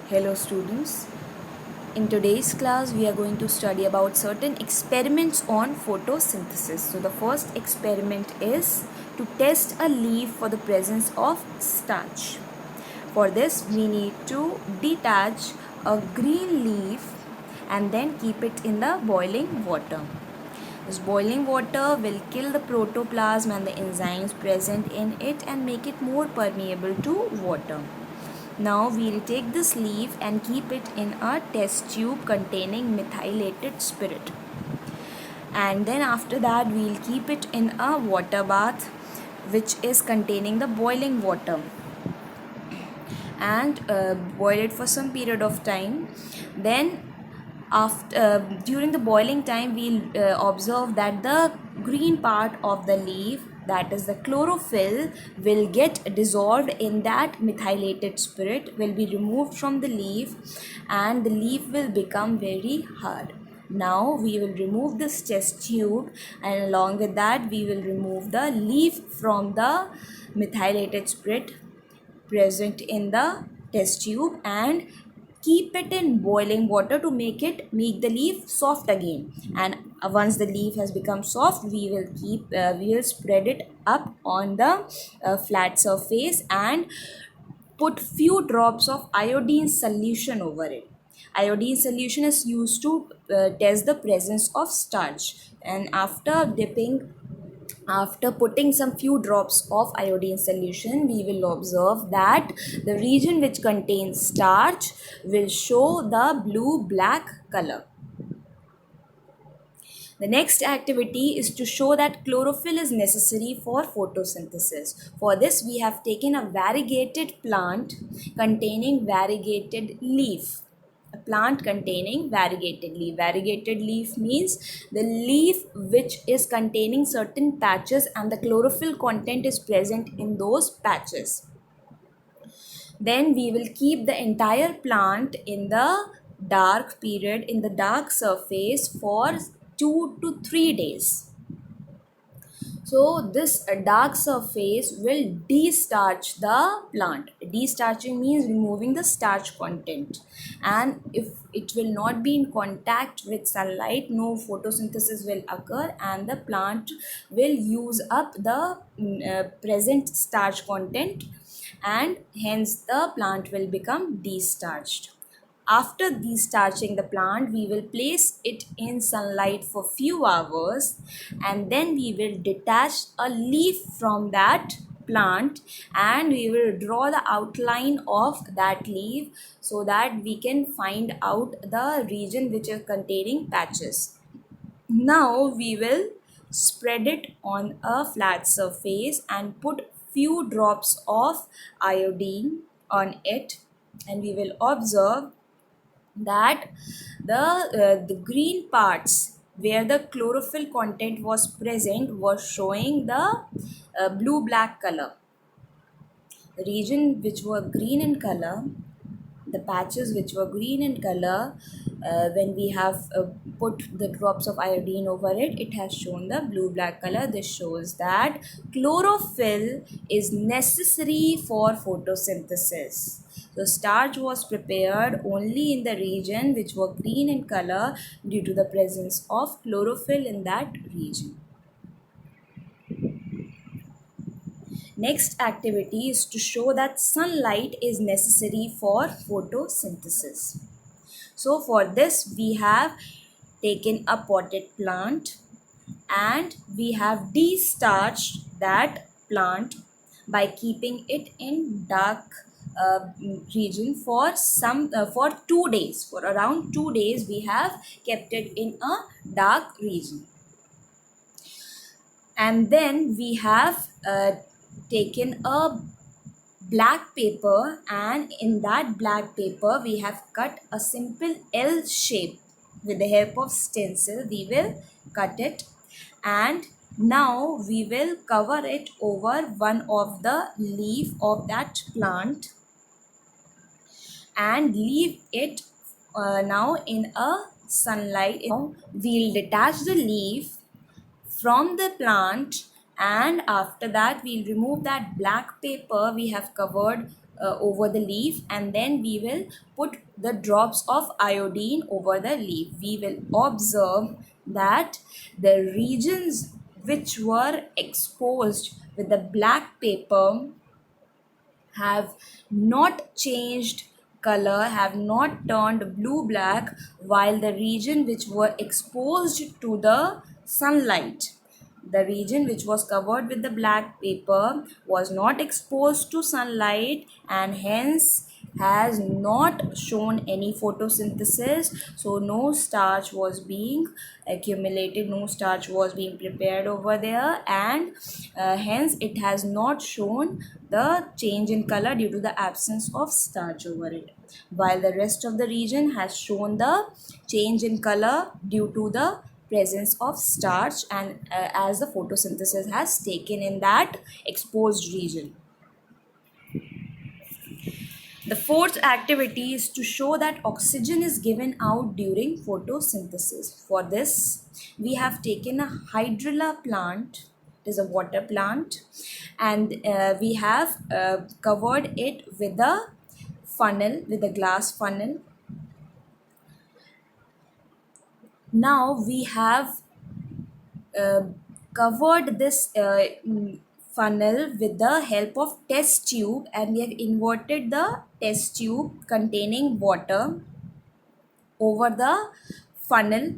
Hello students. In today's class we are going to study about certain experiments on photosynthesis. So the first experiment is to test a leaf for the presence of starch. For this we need to detach a green leaf and then keep it in the boiling water. This boiling water will kill the protoplasm and the enzymes present in it and make it more permeable to water. Now we'll take this leaf and keep it in a test tube containing methylated spirit. And then after that we'll keep it in a water bath which is containing the boiling water and boil it for some period of time. Then after during the boiling time we'll observe that the green part of the leaf, that is the chlorophyll, will get dissolved in that methylated spirit, will be removed from the leaf and the leaf will become very hard. Now we will remove this test tube and along with that we will remove the leaf from the methylated spirit present in the test tube and keep it in boiling water to make the leaf soft again. And once the leaf has become soft we will spread it up on the flat surface and put few drops of iodine solution over it. Iodine solution is used to test the presence of starch, and after putting some few drops of iodine solution, we will observe that the region which contains starch will show the blue-black color. The next activity is to show that chlorophyll is necessary for photosynthesis. For this, we have taken a variegated plant containing variegated leaf. A plant containing variegated leaf. Variegated leaf means the leaf which is containing certain patches and the chlorophyll content is present in those patches. Then we will keep the entire plant in the dark surface for 2 to 3 days. So this dark surface will de-starch the plant. De-starching means removing the starch content, and if it will not be in contact with sunlight, no photosynthesis will occur and the plant will use up the present starch content and hence the plant will become de-starched. After destarching the plant, we will place it in sunlight for few hours and then we will detach a leaf from that plant and we will draw the outline of that leaf so that we can find out the region which is containing patches. Now we will spread it on a flat surface and put few drops of iodine on it, and we will observe that the green parts where the chlorophyll content was present was showing the blue black color. The region which were green in color, the patches which were green in color, when we have put the drops of iodine over it, it has shown the blue black color. This shows that chlorophyll is necessary for photosynthesis. So starch was prepared only in the region which were green in color due to the presence of chlorophyll in that region. Next activity is to show that sunlight is necessary for photosynthesis. So for this we have taken a potted plant and we have de-starched that plant by keeping it in dark region for 2 days. For around 2 days we have kept it in a dark region. And then we have taken a black paper and in that black paper we have cut a simple L shape. With the help of stencil we will cut it, and now we will cover it over one of the leaf of that plant and leave it now in a sunlight. Now we'll detach the leaf from the plant and after that we'll remove that black paper we have covered over the leaf, and then we will put the drops of iodine over the leaf. We will observe that the regions which were exposed with the black paper have not changed color, have not turned blue black, while the region which were exposed to the sunlight, the region which was covered with the black paper was not exposed to sunlight, and hence has not shown any photosynthesis. So no starch was being accumulated, no starch was being prepared over there, and hence it has not shown the change in color due to the absence of starch over it, while the rest of the region has shown the change in color due to the presence of starch, and as the photosynthesis has taken in that exposed region. The fourth activity is to show that oxygen is given out during photosynthesis. For this, we have taken a hydrilla plant, it is a water plant, and we have covered it with a funnel, with a glass funnel. Now we have uh, covered this funnel with the help of test tube, and we have inverted the test tube containing water over the funnel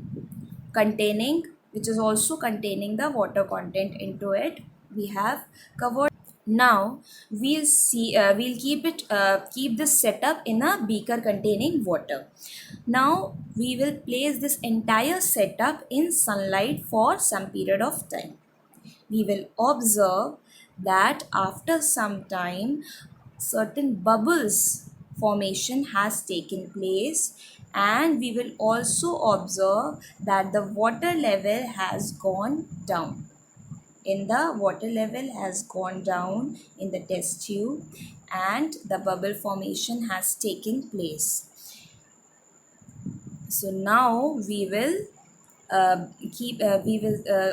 containing, which is also containing the water content into it. We have covered. Now we'll keep this setup in a beaker containing water. Now we will place this entire setup in sunlight for some period of time. We will observe that after some time certain bubbles formation has taken place, and we will also observe that the water level has gone down. Water level has gone down in the test tube, and the bubble formation has taken place. So now we will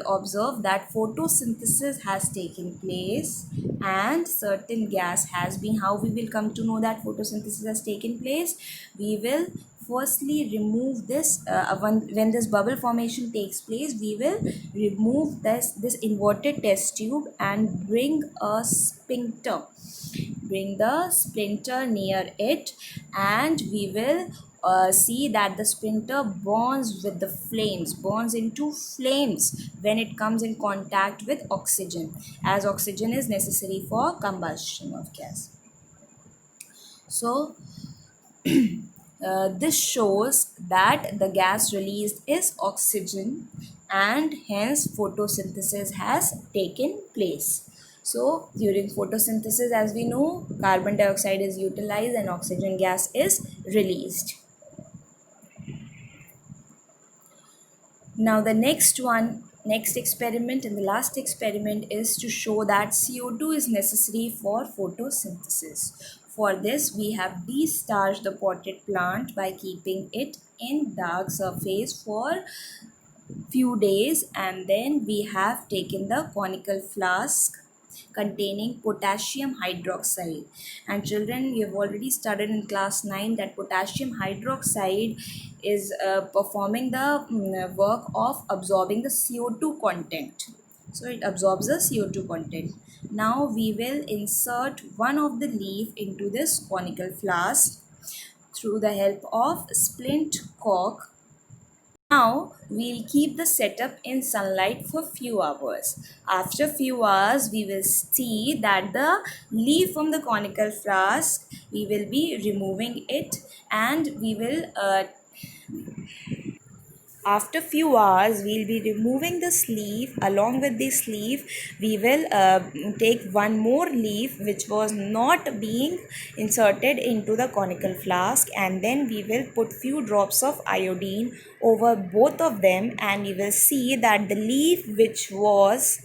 observe that photosynthesis has taken place, and certain gas has been. How we will come to know that photosynthesis has taken place? We will firstly remove this when this bubble formation takes place. We will remove this inverted test tube and bring the splinter near it, and we will see that the splinter burns into flames when it comes in contact with oxygen, as oxygen is necessary for combustion of gas. So this shows that the gas released is oxygen, and hence photosynthesis has taken place. So during photosynthesis, as we know, carbon dioxide is utilized and oxygen gas is released. Now the next experiment and the last experiment is to show that CO2 is necessary for photosynthesis. For this, we have de-starched the potted plant by keeping it in dark surface for few days, and then we have taken the conical flask containing potassium hydroxide. And children, you have already studied in class 9 that potassium hydroxide is performing the work of absorbing the CO2 content. So it absorbs the CO2 content. Now we will insert one of the leaf into this conical flask through the help of splint cork. Now we'll keep the setup in sunlight for few hours. After few hours, we will see that the leaf from the conical flask, we will be removing it, and we will after few hours we'll be removing the sleeve. Along with this leaf, we will take one more leaf which was not being inserted into the conical flask, and then we will put few drops of iodine over both of them, and we will see that the leaf which was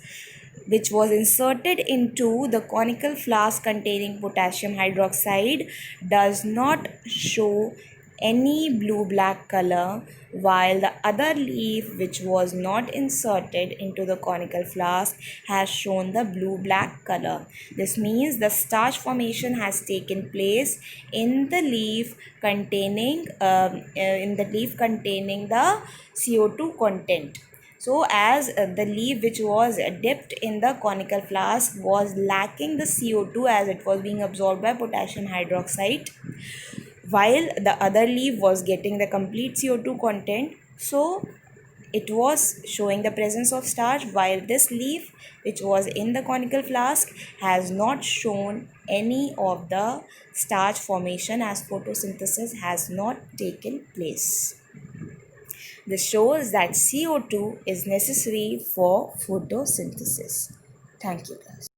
inserted into the conical flask containing potassium hydroxide does not show any blue black color, while the other leaf which was not inserted into the conical flask has shown the blue black color. This means the starch formation has taken place in the leaf containing the CO2 content. So, as the leaf which was dipped in the conical flask was lacking the CO2 as it was being absorbed by potassium hydroxide, while the other leaf was getting the complete CO2 content. So, it was showing the presence of starch, while this leaf which was in the conical flask has not shown any of the starch formation as photosynthesis has not taken place. This shows that CO2 is necessary for photosynthesis. Thank you, guys.